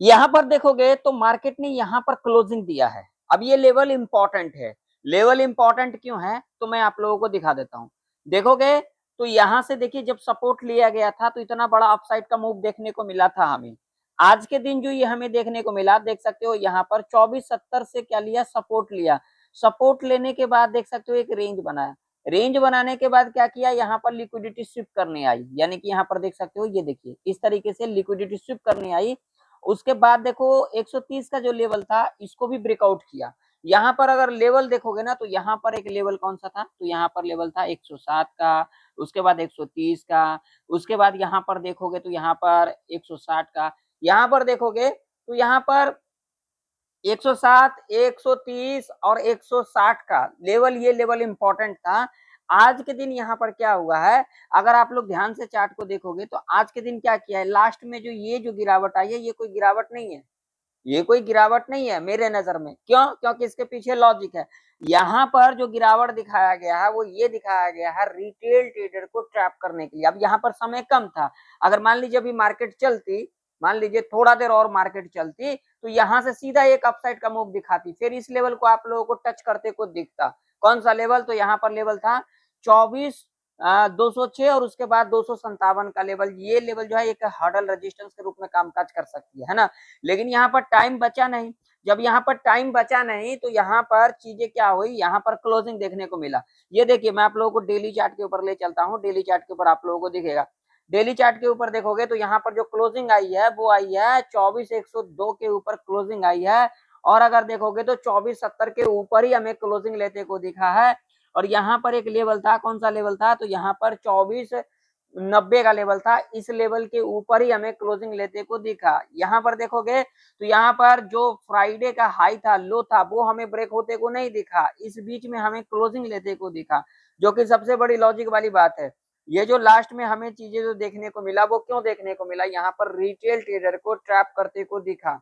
यहाँ पर देखोगे तो मार्केट ने यहाँ पर क्लोजिंग दिया है। अब ये लेवल इंपॉर्टेंट है। लेवल इंपॉर्टेंट क्यों है तो मैं आप लोगों को दिखा देता हूँ। देखोगे तो यहाँ से देखिए जब सपोर्ट लिया गया था तो इतना बड़ा अपसाइड का मूव देखने को मिला था हमें। आज के दिन जो ये हमें देखने को मिला, देख सकते हो यहाँ पर 2470 से क्या लिया, सपोर्ट लिया। सपोर्ट लेने के बाद देख सकते हो एक रेंज बनाया। रेंज बनाने के बाद क्या किया, यहाँ पर लिक्विडिटी स्विप करने आई, यानी कि यहाँ पर देख सकते हो ये देखिए इस तरीके से लिक्विडिटी स्विप करने आई। उसके बाद देखो 130 का जो लेवल था इसको भी ब्रेकआउट किया। यहाँ पर अगर लेवल देखोगे ना तो यहाँ पर एक लेवल कौन सा था, तो यहाँ पर लेवल था 107 का, उसके बाद 130 का, उसके बाद यहाँ पर देखोगे तो यहाँ पर 160 का। यहाँ पर देखोगे तो यहाँ पर 107, 130 और 160 का लेवल, ये लेवल इंपॉर्टेंट था। आज के दिन यहाँ पर क्या हुआ है, अगर आप लोग ध्यान से चार्ट को देखोगे तो आज के दिन क्या किया है, लास्ट में जो ये जो गिरावट आई है ये कोई गिरावट नहीं है। ये कोई गिरावट नहीं है मेरे नजर में। क्यों? क्योंकि इसके पीछे लॉजिक है। यहाँ पर जो गिरावट दिखाया गया है वो ये दिखाया गया है रिटेल ट्रेडर को ट्रैप करने के लिए। अब यहाँ पर समय कम था। अगर मान लीजिए अभी मार्केट चलती, मान लीजिए थोड़ा देर और मार्केट चलती तो यहाँ से सीधा एक अपसाइड का मूव दिखाती, फिर इस लेवल को आप लोगों को टच करते को दिखता। कौन सा लेवल, तो यहाँ पर लेवल था 24,206 और उसके बाद 257 का लेवल। ये लेवल जो है एक हर्डल रेजिस्टेंस के रूप में कामकाज कर सकती है ना। लेकिन यहाँ पर टाइम बचा नहीं। जब यहाँ पर टाइम बचा नहीं तो यहाँ पर चीजें क्या हुई, यहाँ पर क्लोजिंग देखने को मिला। ये देखिए मैं आप लोगों को डेली चार्ट के ऊपर ले चलता हूँ। डेली चार्ट के ऊपर आप लोगों को दिखेगा, डेली चार्ट के ऊपर देखोगे तो यहाँ पर जो क्लोजिंग आई है वो आई है 24,102 के ऊपर क्लोजिंग आई है। और अगर देखोगे तो 2470 के ऊपर ही हमें क्लोजिंग लेते को दिखा है। और यहाँ पर एक लेवल था, कौन सा लेवल था, तो यहाँ पर 2490 का लेवल था। इस लेवल के ऊपर ही हमें क्लोजिंग लेते को दिखा। यहाँ पर देखोगे तो यहाँ पर जो फ्राइडे का हाई था, लो था, वो हमें ब्रेक होते को नहीं दिखा। इस बीच में हमें क्लोजिंग लेते को दिखा, जो कि सबसे बड़ी लॉजिक वाली बात है। ये जो लास्ट में हमें चीजें जो देखने को मिला वो क्यों देखने को मिला, यहाँ पर रिटेल ट्रेडर को ट्रैप करते को दिखा।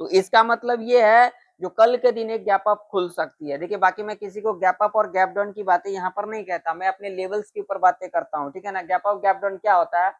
तो इसका मतलब ये है जो कल के दिन एक गैप अप खुल सकती है। देखिए बाकी मैं किसी को गैप अप और गैप डाउन की बातें यहाँ पर नहीं कहता, मैं अपने लेवल्स के ऊपर बातें करता हूँ, ठीक है ना। गैप अप गैप डाउन क्या होता है,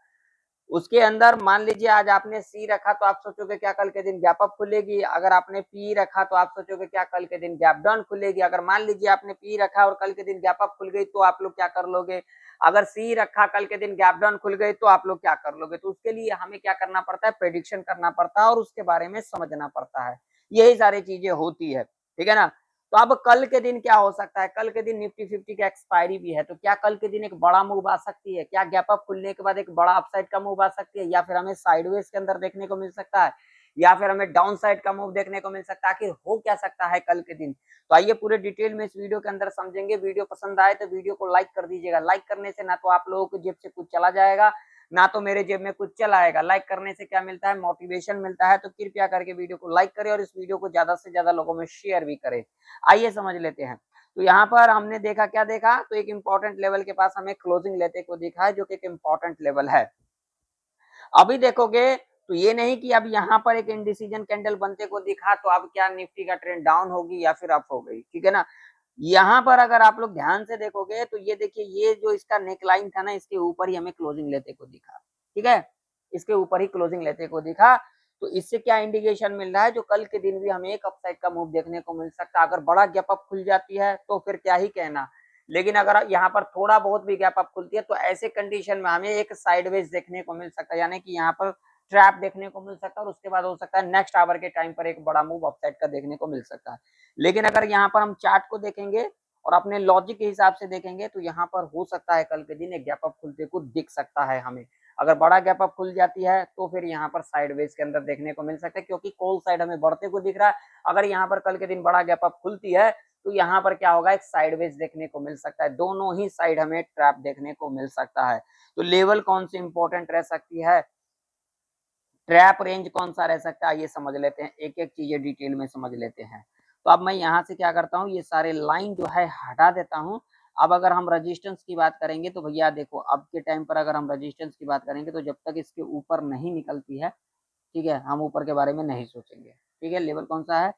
उसके अंदर मान लीजिए आज आपने सी रखा तो आप सोचोगे क्या कल के दिन गैप अप खुलेगी। अगर आपने पी रखा तो आप सोचोगे क्या कल के दिन गैप डाउन खुलेगी। अगर मान लीजिए आपने पी रखा और कल के दिन गैप अप खुल गई तो आप लोग क्या कर लोगे। अगर सी रखा कल के दिन गैप डाउन खुल गई तो आप लोग क्या कर लोगे। तो उसके लिए हमें क्या करना पड़ता है, प्रेडिक्शन करना पड़ता है और उसके बारे में समझना पड़ता है। यही सारी चीजें होती है, ठीक है ना। तो अब कल के दिन क्या हो सकता है, कल के दिन निफ्टी 50 का एक्सपायरी भी है, तो क्या कल के दिन एक बड़ा मूव आ सकती है, क्या गैप अप खुलने के बाद एक बड़ा अपसाइड का मूव आ सकती है, या फिर हमें साइडवेज के अंदर देखने को मिल सकता है, या फिर हमें डाउन साइड का मूव देखने को मिल सकता है। आखिर हो क्या सकता है कल के दिन। तो आइए पूरे डिटेल में इस वीडियो के अंदर समझेंगे। वीडियो पसंद आए तो वीडियो को लाइक कर दीजिएगा। लाइक करने से ना तो आप लोगों की जेब से कुछ चला जाएगा, ना तो मेरे जेब में कुछ चला आएगा। लाइक करने से क्या मिलता है, मोटिवेशन मिलता है। तो कृपया करके वीडियो को लाइक करें और इस वीडियो को ज्यादा से ज्यादा लोगों में शेयर भी करें। आइए समझ लेते हैं। तो यहाँ पर हमने देखा, क्या देखा, तो एक इंपॉर्टेंट लेवल के पास हमें क्लोजिंग लेते को दिखा है, जो कि एक इंपॉर्टेंट लेवल है। अभी देखोगे तो ये नहीं कि अब यहाँ पर एक इंडिसीजन कैंडल बनते को दिखा तो अब क्या निफ्टी का ट्रेंड डाउन होगी या फिर अप हो गई, ठीक है ना। यहाँ पर अगर आप लोग ध्यान से देखोगे तो ये देखिए ये जो इसका नेकलाइन था ना, इसके ऊपर ही हमें क्लोजिंग लेते को दिखा, ठीक है। इसके ऊपर ही क्लोजिंग लेते को दिखा। तो इससे क्या इंडिकेशन मिल रहा है, जो कल के दिन भी हमें एक अपसाइड का मूव देखने को मिल सकता है। अगर बड़ा गैप अप खुल जाती है तो फिर क्या ही कहना। लेकिन अगर यहाँ पर थोड़ा बहुत भी गैप अप खुलती है तो ऐसे कंडीशन में हमें एक साइडवेज देखने को मिल सकता है, यानी कि यहाँ पर ट्रैप देखने को मिल सकता है। और उसके बाद हो सकता है नेक्स्ट आवर के टाइम पर एक बड़ा मूव अपसाइड का देखने को मिल सकता है। लेकिन अगर यहाँ पर हम चार्ट को देखेंगे और अपने लॉजिक के हिसाब से देखेंगे तो यहाँ पर हो सकता है कल के दिन एक गैप अप खुलते को दिख सकता है हमें। अगर बड़ा गैप अप खुल जाती है तो फिर यहाँ पर साइडवेज के अंदर देखने को मिल सकता है, क्योंकि कॉल साइड हमें बढ़ते को दिख रहा है। अगर यहाँ पर कल के दिन बड़ा गैप अप खुलती है तो यहाँ पर क्या होगा, एक साइडवेज देखने को मिल सकता है। दोनों ही साइड हमें ट्रैप देखने को मिल सकता है। तो लेवल कौन सी इंपॉर्टेंट रह सकती है, ट्रैप रेंज कौन सा रह सकता है, ये समझ लेते हैं। एक एक चीजें डिटेल में समझ लेते हैं। तो अब मैं यहाँ से क्या करता हूँ, ये सारे लाइन जो है हटा देता हूँ। अब अगर हम रजिस्टेंस की बात करेंगे तो भैया देखो अब के टाइम पर अगर हम रजिस्टेंस की बात करेंगे तो जब तक इसके ऊपर नहीं निकलती है, ठीक है, हम ऊपर के बारे में नहीं सोचेंगे। ठीक है, लेवल कौन सा है,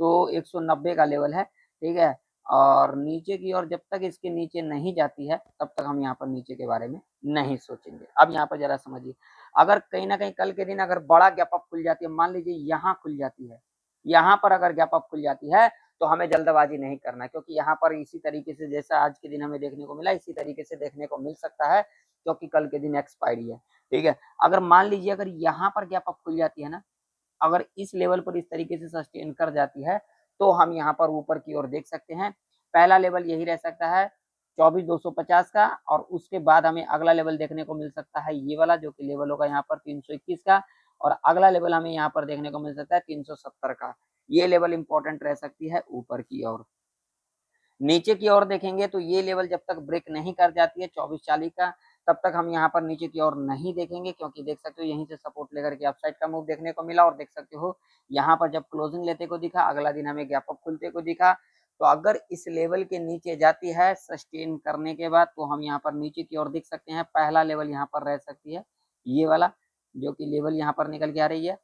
तो 190 का लेवल है, ठीक है। और नीचे की ओर जब तक इसके नीचे नहीं जाती है तब तक हम यहाँ पर नीचे के बारे में नहीं सोचेंगे। अब यहाँ पर जरा समझिए, अगर कहीं ना कहीं कल के दिन अगर बड़ा गैप अप खुल जाती है, मान लीजिए यहाँ खुल जाती है, यहाँ पर अगर गैप अप खुल जाती है तो हमें जल्दबाजी नहीं करना, क्योंकि यहाँ पर इसी तरीके से जैसा आज के दिन हमें देखने को मिला इसी तरीके से देखने को मिल सकता है, क्योंकि कल के दिन एक्सपायरी है। ठीक है, अगर मान लीजिए अगर यहाँ पर गैप अप खुल जाती है ना, अगर इस लेवल पर इस तरीके से सस्टेन कर जाती है तो हम यहाँ पर ऊपर की ओर देख सकते हैं। पहला लेवल यही रह सकता है 24,250 का, और उसके बाद हमें अगला लेवल देखने को मिल सकता है ये वाला, जो कि लेवल होगा यहाँ पर 321 का, और अगला लेवल हमें यहाँ पर देखने को मिल सकता है 370 का। ये लेवल इंपॉर्टेंट रह सकती है ऊपर की ओर। नीचे की ओर देखेंगे तो ये लेवल जब तक ब्रेक नहीं कर जाती है 2440 का, तब तक हम यहाँ पर नीचे की ओर नहीं देखेंगे, क्योंकि देख सकते हो यहीं से सपोर्ट लेकर के अपसाइड का मूव देखने को मिला, और देख सकते हो यहाँ पर जब क्लोजिंग लेते को दिखा, अगला दिन हमें गैप अप खुलते को दिखा। तो अगर इस लेवल के नीचे जाती है सस्टेन करने के बाद, तो हम यहाँ पर नीचे की ओर देख सकते हैं पहला लेवल यहाँ पर रह सकती है ये वाला, जो कि लेवल यहाँ पर निकल के आ रही है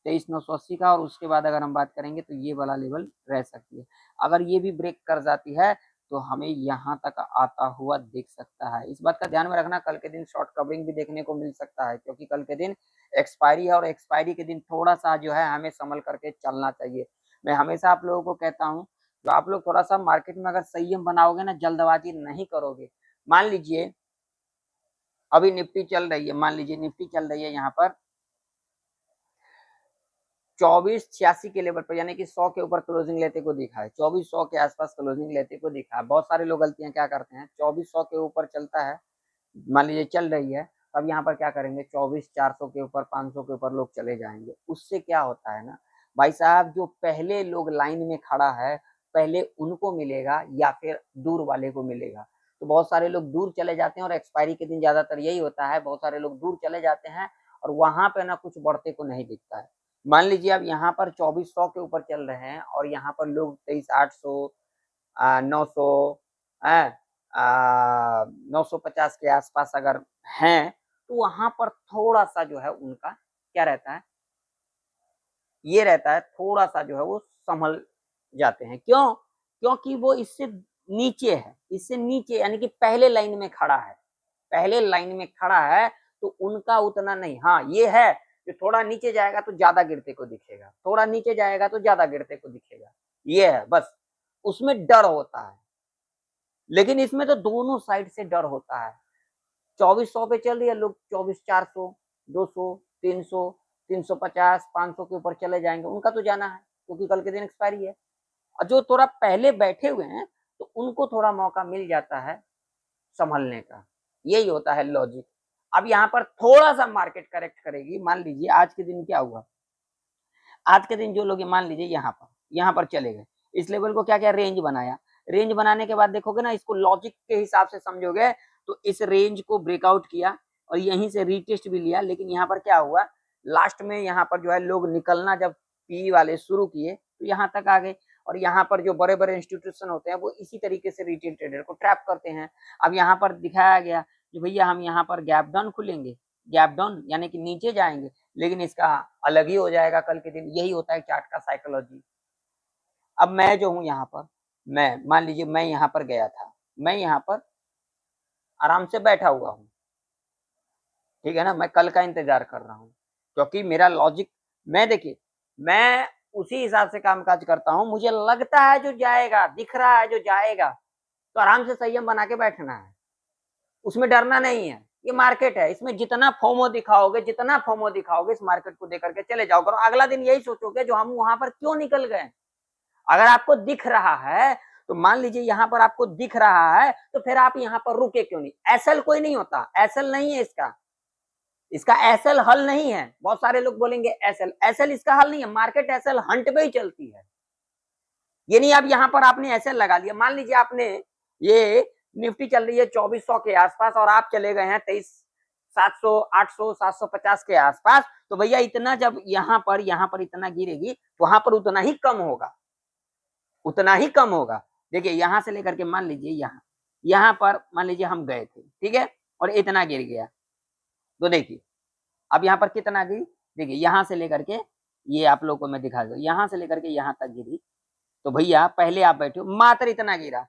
23,980 का, और उसके बाद अगर हम बात करेंगे तो ये वाला लेवल रह सकती है। अगर ये भी ब्रेक कर जाती है तो हमें यहाँ तक आता हुआ दिख सकता है। इस बात का ध्यान में रखना, कल के दिन शॉर्ट कवरिंग भी देखने को मिल सकता है, क्योंकि कल के दिन एक्सपायरी है, और एक्सपायरी के दिन थोड़ा सा जो है हमें संभल करके चलना चाहिए। मैं हमेशा आप लोगों को कहता हूँ, जो आप लोग थोड़ा सा मार्केट में अगर संयम बनाओगे ना, जल्दबाजी नहीं करोगे। मान लीजिए अभी निफ्टी चल रही है, मान लीजिए निफ्टी चल रही है यहाँ पर 2486 के लेवल पर, यानी कि 100 के ऊपर क्लोजिंग लेते को दिखा है, 2400 के आसपास क्लोजिंग लेते को दिखा है। बहुत सारे लोग गलतियां क्या करते हैं, 2400 के ऊपर चलता है, मान लीजिए चल रही है, तब यहाँ पर क्या करेंगे 24,400 के ऊपर 500 के ऊपर लोग चले जाएंगे। उससे क्या होता है ना भाई साहब, जो पहले लोग लाइन में खड़ा है पहले उनको मिलेगा या फिर दूर वाले को मिलेगा। तो बहुत सारे लोग दूर चले जाते हैं, और एक्सपायरी के दिन ज्यादातर यही होता है, बहुत सारे लोग दूर चले जाते हैं और वहां पे ना कुछ बढ़ते को नहीं दिखता है। मान लीजिए अब यहाँ पर 2400 के ऊपर चल रहे हैं, और यहाँ पर लोग 23,800 900 950 के आसपास अगर हैं, तो वहां पर थोड़ा सा जो है उनका क्या रहता है, ये रहता है थोड़ा सा जो है वो संभल जाते हैं। क्यों? क्योंकि वो इससे नीचे है, इससे नीचे यानी कि पहले लाइन में खड़ा है, पहले लाइन में खड़ा है, तो उनका उतना नहीं। हाँ ये है कि थोड़ा नीचे जाएगा तो ज्यादा गिरते को दिखेगा, थोड़ा नीचे जाएगा तो ज्यादा गिरते को दिखेगा, ये है बस, उसमें डर होता है। लेकिन इसमें तो दोनों साइड से डर होता है। 2400 पे चल रही है, लोग 24,400 200 300 350 500 के ऊपर चले जाएंगे, उनका तो जाना है क्योंकि कल के दिन एक्सपायरी है। और जो थोड़ा पहले बैठे हुए हैं तो उनको थोड़ा मौका मिल जाता है संभलने का, यही होता है लॉजिक। अब यहाँ पर थोड़ा सा मार्केट करेक्ट करेगी, मान लीजिए आज के दिन क्या हुआ, आज के दिन जो लोग मान लीजिए यहाँ पर चले गए, इस लेवल को क्या क्या रेंज बनाया, रेंज बनाने के बाद देखोगे ना, इसको लॉजिक के हिसाब से समझोगे तो इस रेंज को ब्रेकआउट किया और यहीं से रीटेस्ट भी लिया। लेकिन यहाँ पर क्या हुआ, लास्ट में यहाँ पर जो है लोग निकलना जब पी वाले शुरू किए तो यहाँ तक आ गए, और यहाँ पर जो बड़े बड़े इंस्टीट्यूशन होते हैं वो इसी तरीके से रिटेल ट्रेडर को ट्रैप करते हैं। अब यहाँ पर दिखाया गया कि भैया हम यहाँ पर गैप डाउन खुलेंगे, गैप डाउन यानी कि नीचे जाएंगे, लेकिन इसका अलग ही हो जाएगा कल के दिन। यही होता है चार्ट का साइकोलॉजी। अब मैं जो हूँ यहाँ पर, मैं मान लीजिए मैं यहाँ पर गया था, मैं यहाँ पर आराम से बैठा हुआ हूँ, ठीक है ना, मैं कल का इंतजार कर रहा हूँ, क्योंकि मेरा लॉजिक, मैं देखिए मैं उसी हिसाब से कामकाज करता हूँ। मुझे लगता है जो जाएगा, दिख रहा है जो जाएगा, तो आराम से संयम बना के बैठना है, उसमें डरना नहीं है। ये मार्केट है, इसमें जितना फोमो दिखाओगे, जितना फोमो दिखाओगे इस मार्केट को देकर के चले जाओगे, और अगला दिन यही सोचोगे जो हम वहां पर क्यों निकल गए। अगर आपको दिख रहा है तो मान लीजिए यहाँ पर आपको दिख रहा है, तो फिर आप यहाँ पर रुके क्यों नहीं। एसएल कोई नहीं होता, एसएल नहीं है इसका, इसका एसएल हल नहीं है। बहुत सारे लोग बोलेंगे एसएल, एसएल इसका हल नहीं है। मार्केट एसएल हंट पे ही चलती है। ये नहीं अब यहाँ पर आपने एसएल लगा लिया, मान लीजिए आपने ये निफ्टी चल रही है 2400 के आसपास और आप चले गए हैं 23,700 800 750 के आसपास, तो भैया इतना जब यहाँ पर इतना गिरेगी तो वहां पर उतना ही कम होगा, उतना ही कम होगा। देखिए यहां से लेकर के मान लीजिए यहाँ पर मान लीजिए हम गए थे, ठीक है, और इतना गिर गया, तो देखिए अब यहाँ पर कितना गिरी, देखिए यहां से लेकर के ये आप लोग को मैं दिखा दूं, यहां से लेकर के यहाँ तक गिरी, तो भैया पहले आप बैठे हो, मात्र इतना गिरा,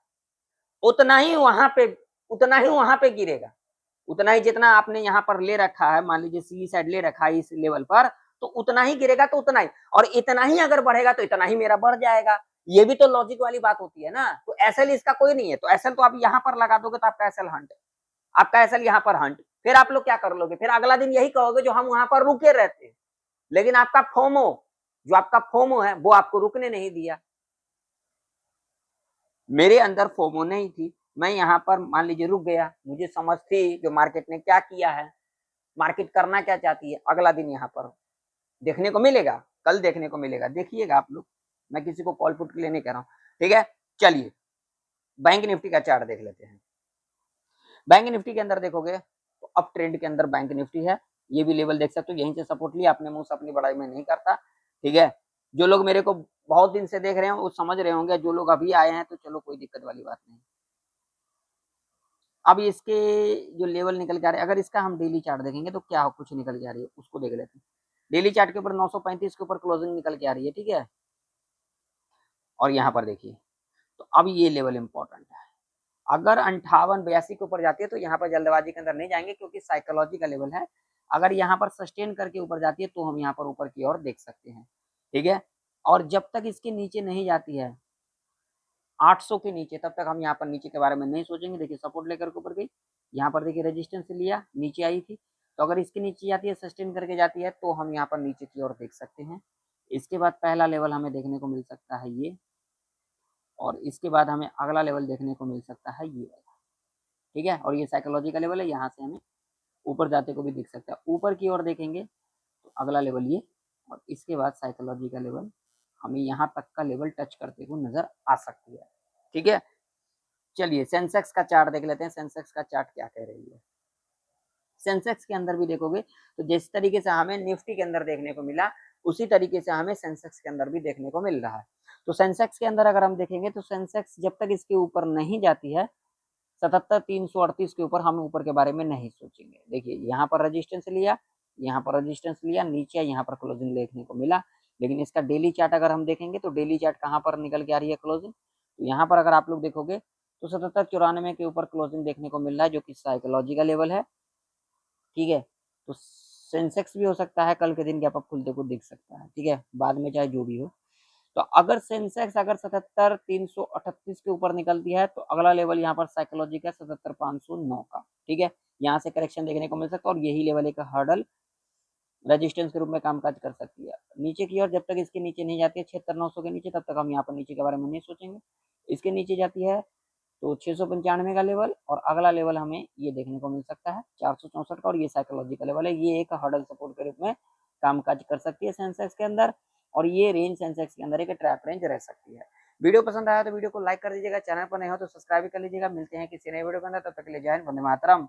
उतना ही वहां पे, उतना ही वहां पे गिरेगा, उतना ही जितना आपने यहाँ पर ले रखा है, मान लीजिए सी साइड ले रखा है इस लेवल पर, तो उतना ही गिरेगा, तो उतना ही, और इतना ही अगर बढ़ेगा तो इतना ही मेरा बढ़ जाएगा। ये भी तो लॉजिक वाली बात होती है ना। तो एसएल इसका कोई नहीं है, तो एसएल तो आप यहाँ पर लगा दोगे तो आपका एसएल हंट, आपका एसएल यहाँ पर हंट, फिर आप लोग क्या कर लोगे, फिर अगला दिन यही कहोगे जो हम वहां पर रुके रहते, लेकिन आपका फोमो, जो आपका फोमो है वो आपको रुकने नहीं दिया। मेरे अंदर फोमो नहीं थी, मैं यहाँ पर मान लीजिए रुक गया, मुझे समझ थी जो मार्केट ने क्या किया है, मार्केट करना क्या चाहती है, अगला दिन यहाँ पर देखने को मिलेगा, कल देखने को मिलेगा, देखिएगा आप लोग, मैं किसी को कॉल पुट के लिए नहीं कह रहा हूँ, ठीक है। चलिए बैंक निफ्टी का चार्ट देख लेते हैं। बैंक निफ्टी के अंदर देखोगे तो अप ट्रेंड के अंदर बैंक निफ्टी है, ये भी लेवल देख सकते हो, यहीं से सपोर्ट लिया, अपने मुंह से अपनी बड़ाई में नहीं करता, ठीक है। जो लोग मेरे को बहुत दिन से देख रहे हैं वो समझ रहे होंगे, जो लोग अभी आए हैं तो चलो कोई दिक्कत वाली बात नहीं। अब इसके जो लेवल निकल के आ रहे हैं, अगर इसका हम डेली चार्ट देखेंगे तो क्या कुछ निकल के आ रही है उसको देख लेते हैं। डेली चार्ट के ऊपर 935 के ऊपर क्लोजिंग निकल के आ रही है, ठीक है। और यहाँ पर देखिए, तो अब ये लेवल इंपॉर्टेंट है, अगर 58-82 के ऊपर जाती है तो यहाँ पर जल्दबाजी के अंदर नहीं जाएंगे, क्योंकि साइकोलॉजी का लेवल है। अगर यहाँ पर सस्टेन करके ऊपर जाती है तो हम यहाँ पर ऊपर की ओर देख सकते हैं, ठीक है। और जब तक इसके नीचे नहीं जाती है 800 के नीचे, तब तक हम यहाँ पर नीचे के बारे में नहीं सोचेंगे। देखिए सपोर्ट लेकर के ऊपर गई, यहाँ पर देखिए रेजिस्टेंस लिया, नीचे आई थी, तो अगर इसके नीचे जाती है, सस्टेन करके जाती है, तो हम यहाँ पर नीचे की ओर देख सकते हैं। इसके बाद पहला लेवल हमें देखने को मिल सकता है ये, और इसके बाद हमें अगला लेवल देखने को मिल सकता है ये वाला, ठीक है। और ये साइकोलॉजी का लेवल है, यहाँ से हमें ऊपर जाते को भी दिख सकता है। ऊपर की ओर देखेंगे तो अगला लेवल ये, और इसके बाद साइकोलॉजी का लेवल हमें यहाँ तक का लेवल टच करते हुए नजर आ सकती है, ठीक है। चलिए सेंसेक्स का चार्ट देख लेते हैं, सेंसेक्स का चार्ट क्या कह रही है। सेंसेक्स के अंदर भी देखोगे तो जिस तरीके से हमें निफ्टी के अंदर देखने को मिला, उसी तरीके से हमें सेंसेक्स के अंदर भी देखने को मिल रहा है। तो सेंसेक्स के अंदर अगर हम देखेंगे तो सेंसेक्स जब तक इसके ऊपर नहीं जाती है 77,338 के ऊपर, हम ऊपर के बारे में नहीं सोचेंगे। देखिए यहाँ पर रेजिस्टेंस लिया, यहाँ पर रेजिस्टेंस लिया, नीचे यहाँ पर क्लोजिंग देखने को मिला, लेकिन इसका डेली चार्ट अगर हम देखेंगे तो डेली चार्ट कहाँ पर निकल के आ रही है क्लोजिंग, तो यहाँ पर अगर आप लोग देखोगे तो 7794 के ऊपर क्लोजिंग देखने को मिल रहा है, जो कि साइकोलॉजी का लेवल है, ठीक है। तो सेंसेक्स भी हो सकता है कल के दिन गैप अप खुलते को दिख सकता है, ठीक है, बाद में चाहे जो भी हो। तो अगर सेंसेक्स अगर 77,338 के ऊपर निकलती है तो अगला लेवल यहाँ पर साइकोलॉजी का 77,509 का, ठीक है। यहाँ से करेक्शन देखने को मिल सकता है, और यही लेवल एक हर्डल रेजिस्टेंस के रूप में कामकाज कर सकती है। नीचे की ओर जब तक इसके नीचे नहीं जाती है 76,900 के नीचे, तब तक हम यहाँ पर नीचे के बारे में नहीं सोचेंगे। इसके नीचे जाती है तो 695 का लेवल, और अगला लेवल हमें ये देखने को मिल सकता है 464 का, और ये साइकोलॉजी का लेवल है। ये एक हर्डल सपोर्ट के रूप में कामकाज कर सकती है सेंसेक्स के अंदर, और ये रेंज सेंसेक्स के अंदर एक ट्रैप रेंज रह सकती है। वीडियो पसंद आया तो वीडियो को लाइक कर दीजिएगा, चैनल पर नए हो तो सब्सक्राइब कर लीजिएगा। मिलते हैं किसी नए वीडियो के अंदर, तब तक के लिए जय हिंद, वंदे मातरम।